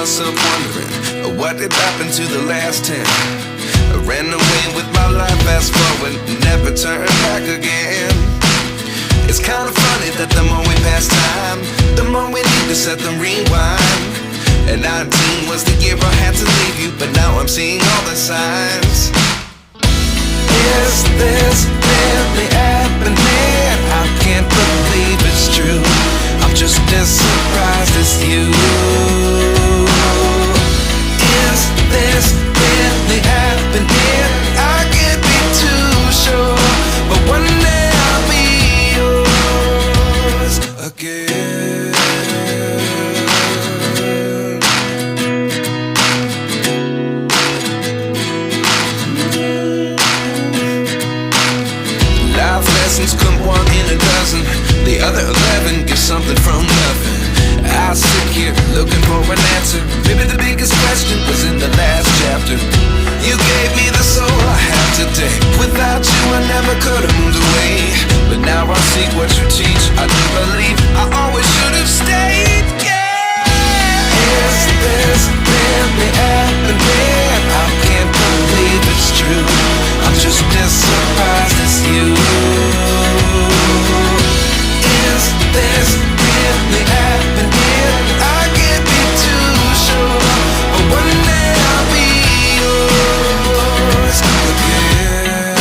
myself wondering, what did happen to the last 10? I ran away with my life, fast forward, never turn back again. It's kind of funny that the more we pass time, the more we need to set the rewind. And 19 was the year I had to leave you, but now I'm seeing all the signs. Is this really happening? I can't believe it's true. I'm just as surprised as you. Is this really happening? I can't be too sure, but one day I'll be yours again. Life lessons come one in a dozen. The other 11 get something from nothing. I sit here looking for an answer. Maybe the biggest question was in the last chapter. You gave me the soul I have today. Without you I never could have moved away. But now I see what you teach. I do believe I always should have stayed. Yeah. Is this really happening? I can't believe it's true. I'm just as surprised as you. Is this really happening? I can't be too sure, but one day I'll be yours again.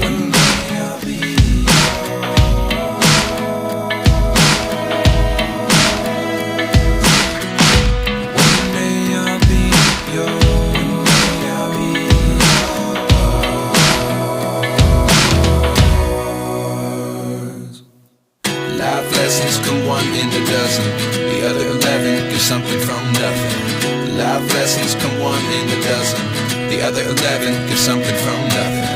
One day I'll be yours. One day I'll be yours. Life lessons come one in a dozen. The other 11 get something from nothing. Life lessons come one in a dozen. The other 11 get something from nothing.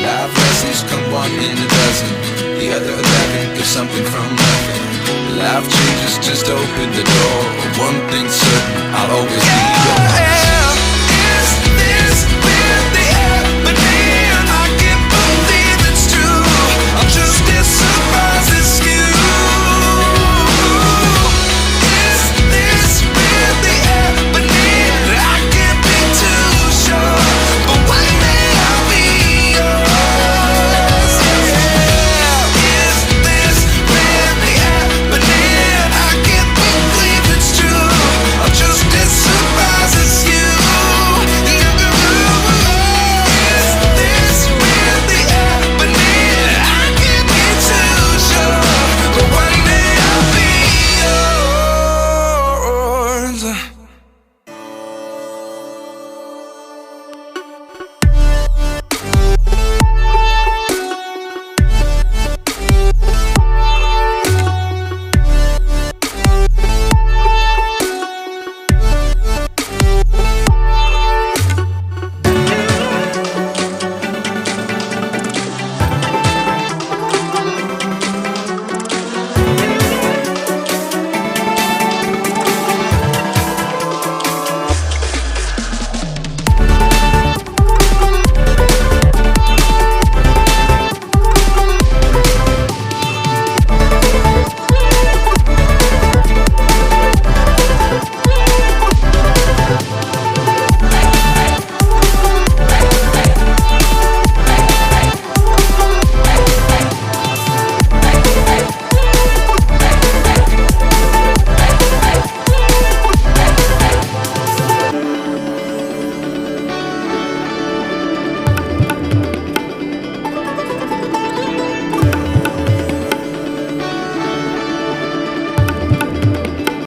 Life lessons come one in a dozen. The other 11 get something from nothing. Life changes just open the door. One thing's certain, I'll always be yours.